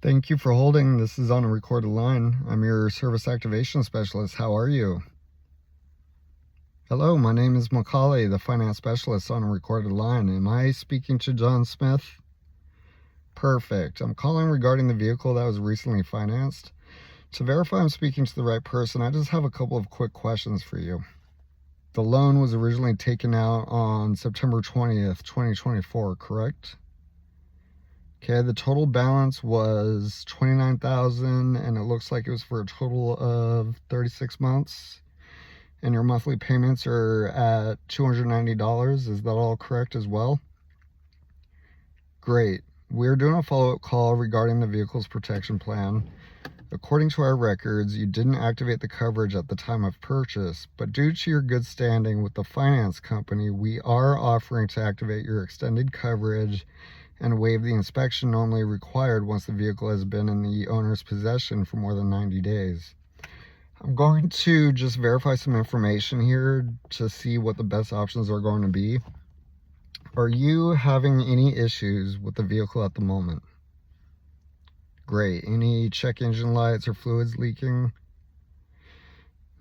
Thank you for holding. This is on a recorded line. I'm your service activation specialist. How are you? Hello, my name is Macaulay, the finance specialist on a recorded line. Am I speaking to John Smith? Perfect. I'm calling regarding the vehicle that was recently financed. To verify I'm speaking to the right person, I just have a couple of quick questions for you. The loan was originally taken out on September 20th, 2024, correct? Okay, the total balance was $29,000 and it looks like it was for a total of 36 months. And your monthly payments are at $290. Is that all correct as well? Great. We're doing a follow-up call regarding the vehicle's protection plan. According to our records, you didn't activate the coverage at the time of purchase, but due to your good standing with the finance company, we are offering to activate your extended coverage and waive the inspection normally required once the vehicle has been in the owner's possession for more than 90 days. I'm going to just verify some information here to see what the best options are going to be. Are you having any issues with the vehicle at the moment? Great. Any check engine lights or fluids leaking?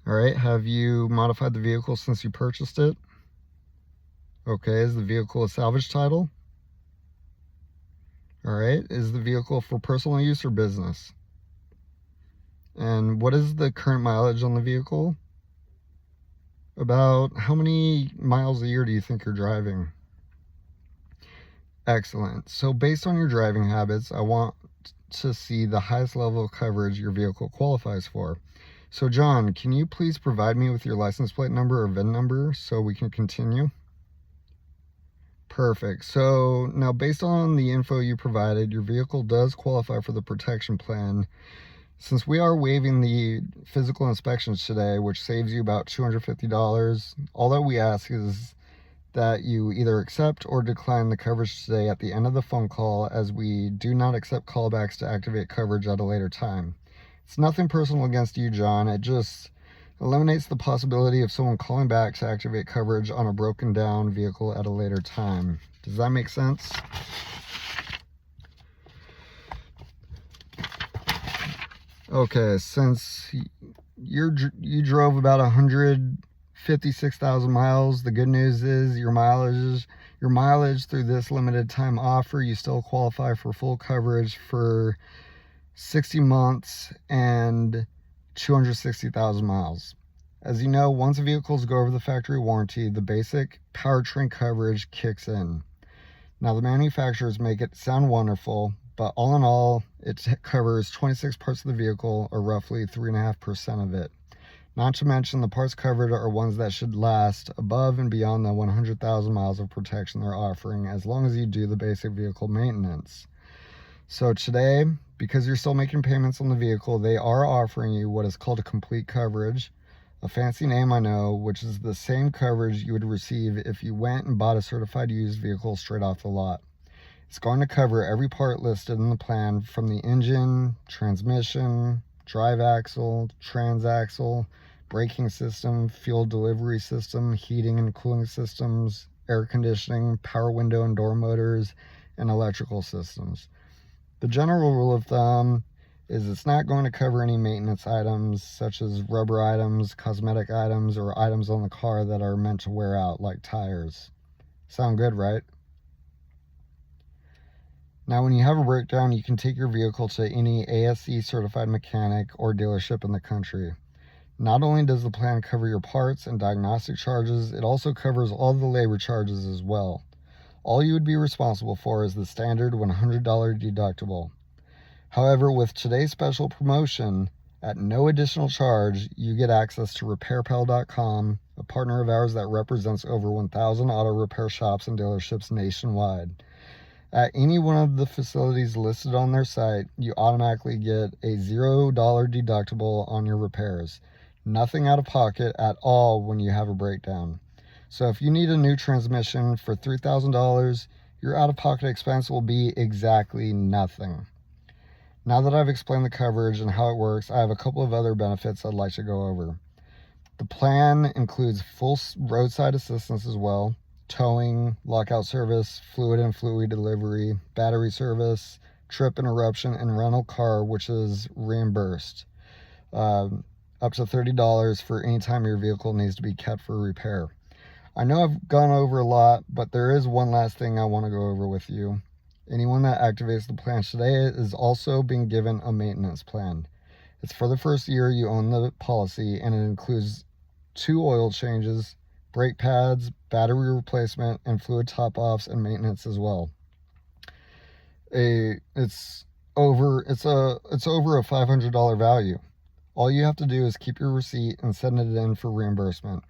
All right. Have you modified the vehicle since you purchased it? Okay. Is the vehicle a salvage title? All right. Is the vehicle for personal use or business? And what is the current mileage on the vehicle? About how many miles a year do you think you're driving? Excellent. So based on your driving habits, I want to see the highest level of coverage your vehicle qualifies for. So John, can you please provide me with your license plate number or VIN number so we can continue? Perfect. So now based on the info you provided, your vehicle does qualify for the protection plan. Since we are waiving the physical inspections today, which saves you about $250, all that we ask is that you either accept or decline the coverage today at the end of the phone call, as we do not accept callbacks to activate coverage at a later time. It's nothing personal against you, John. It just eliminates the possibility of someone calling back to activate coverage on a broken down vehicle at a later time. Does that make sense? Okay, since you drove about 156,000 miles, the good news is your mileage through this limited time offer, you still qualify for full coverage for 60 months and 260,000 miles. As you know, once vehicles go over the factory warranty, the basic powertrain coverage kicks in. Now, the manufacturers make it sound wonderful, but all in all, it covers 26 parts of the vehicle, or roughly 3.5% of it. Not to mention the parts covered are ones that should last above and beyond the 100,000 miles of protection they're offering, as long as you do the basic vehicle maintenance. So today, because you're still making payments on the vehicle, they are offering you what is called a complete coverage. A fancy name, I know, which is the same coverage you would receive if you went and bought a certified used vehicle straight off the lot. It's going to cover every part listed in the plan, from the engine, transmission, drive axle, transaxle, braking system, fuel delivery system, heating and cooling systems, air conditioning, power window and door motors, and electrical systems. The general rule of thumb is it's not going to cover any maintenance items such as rubber items, cosmetic items, or items on the car that are meant to wear out, like tires. Sound good, right? Now, when you have a breakdown, you can take your vehicle to any ASE certified mechanic or dealership in the country. Not only does the plan cover your parts and diagnostic charges, it also covers all the labor charges as well. All you would be responsible for is the standard $100 deductible. However, with today's special promotion, at no additional charge, you get access to RepairPal.com, a partner of ours that represents over 1,000 auto repair shops and dealerships nationwide. At any one of the facilities listed on their site, you automatically get a $0 deductible on your repairs. Nothing out of pocket at all when you have a breakdown. So if you need a new transmission for $3,000, your out-of-pocket expense will be exactly nothing. Now that I've explained the coverage and how it works, I have a couple of other benefits I'd like to go over. The plan includes full roadside assistance as well, towing, lockout service, fluid and fluid delivery, battery service, trip interruption, and rental car, which is reimbursed. Up to $30 for any time your vehicle needs to be kept for repair. I know I've gone over a lot, but there is one last thing I want to go over with you. Anyone that activates the plan today is also being given a maintenance plan. It's for the first year you own the policy, and it includes 2 oil changes, brake pads, battery replacement, and fluid top-offs and maintenance as well. It's over a $500 value. All you have to do is keep your receipt and send it in for reimbursement.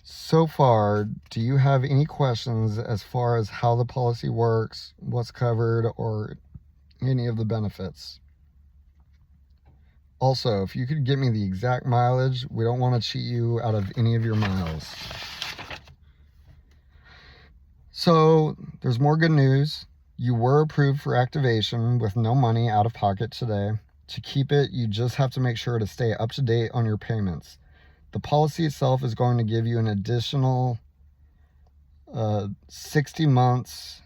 So far, do you have any questions as far as how the policy works, what's covered, or any of the benefits? Also, if you could get me the exact mileage, we don't want to cheat you out of any of your miles. So, there's more good news. You were approved for activation with no money out of pocket today. To keep it, you just have to make sure to stay up to date on your payments. The policy itself is going to give you an additional 60 months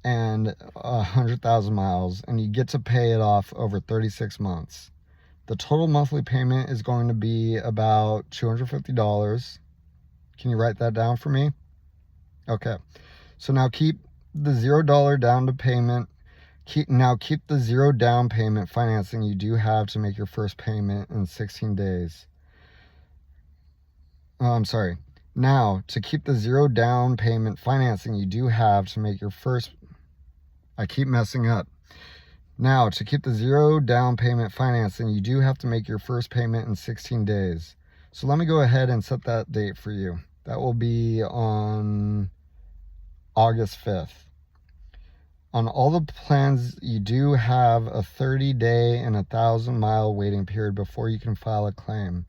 and 100,000 miles, and you get to pay it off over 36 months. The total monthly payment is going to be about $250. Can you write that down for me? Okay. So now keep the $0 down payment. Keep the 0 down payment financing you do have to make your first payment in 16 days. Now, to keep the 0 down payment financing you do have to make your first... I keep messing up. Now, to keep the 0 down payment financing, you do have to make your first payment in 16 days. So let me go ahead and set that date for you. That will be on August 5th. On all the plans, you do have a 30-day and 1,000-mile waiting period before you can file a claim.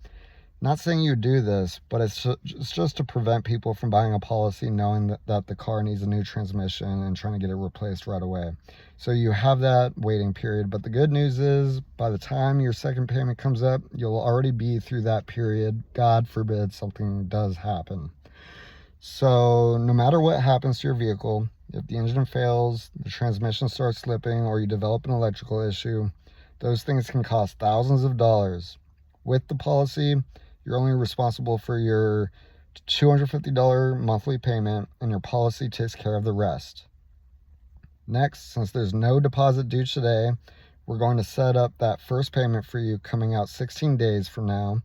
Not saying you do this, but it's just to prevent people from buying a policy knowing that the car needs a new transmission and trying to get it replaced right away. So you have that waiting period, but the good news is by the time your second payment comes up, you'll already be through that period. God forbid something does happen. So no matter what happens to your vehicle, if the engine fails, the transmission starts slipping, or you develop an electrical issue, those things can cost thousands of dollars. With the policy, you're only responsible for your $250 monthly payment, and your policy takes care of the rest. Next, since there's no deposit due today, we're going to set up that first payment for you coming out 16 days from now.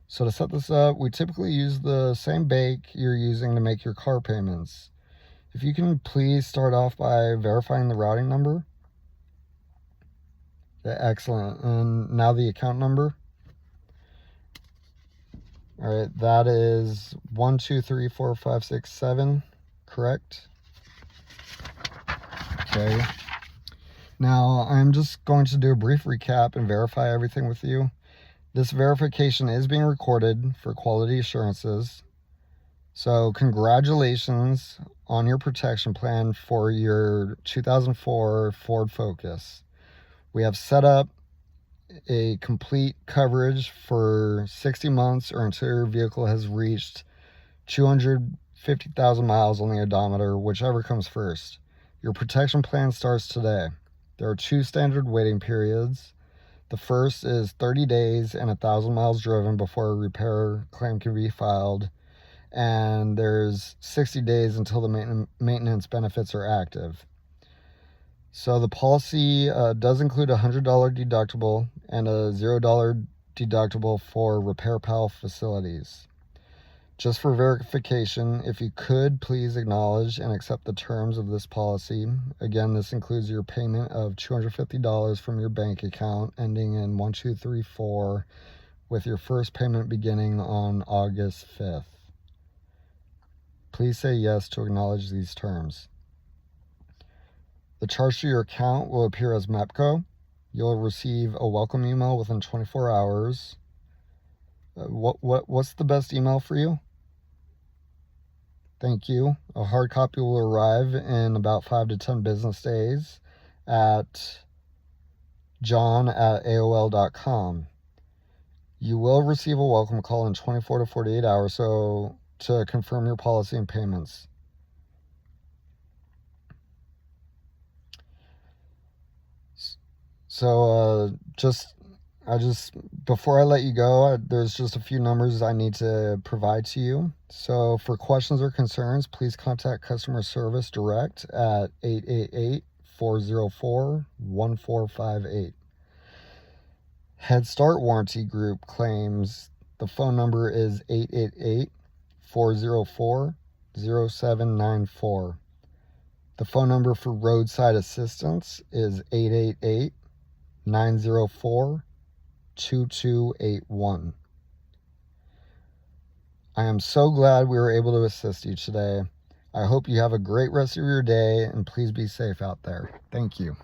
So to set this up, we typically use the same bank you're using to make your car payments. If you can please start off by verifying the routing number. Okay, excellent. And now the account number. All right, that is 1234567, correct? Okay. Now I'm just going to do a brief recap and verify everything with you. This verification is being recorded for quality assurances. So congratulations on your protection plan for your 2004 Ford Focus. We have set up a complete coverage for 60 months or until your vehicle has reached 250,000 miles on the odometer, whichever comes first. Your protection plan starts today. There are 2 standard waiting periods. The first is 30 days and 1,000 miles driven before a repair claim can be filed. And there's 60 days until the maintenance benefits are active. So the policy does include a $100 deductible and a $0 deductible for Repair Pal facilities. Just for verification, if you could please acknowledge and accept the terms of this policy. Again, this includes your payment of $250 from your bank account ending in 1234, with your first payment beginning on August 5th. Please say yes to acknowledge these terms. The charge to your account will appear as MEPCO. You'll receive a welcome email within 24 hours. What's the best email for you? Thank you. A hard copy will arrive in about 5 to 10 business days at john@aol.com. You will receive a welcome call in 24 to 48 hours to confirm your policy and payments. So before I let you go, there's just a few numbers I need to provide to you. So for questions or concerns, please contact customer service direct at 888-404-1458. Head Start Warranty Group claims the phone number is 888-404-0794. The phone number for roadside assistance is 888-904-2281. I am so glad we were able to assist you today. I hope you have a great rest of your day, and please be safe out there. Thank you.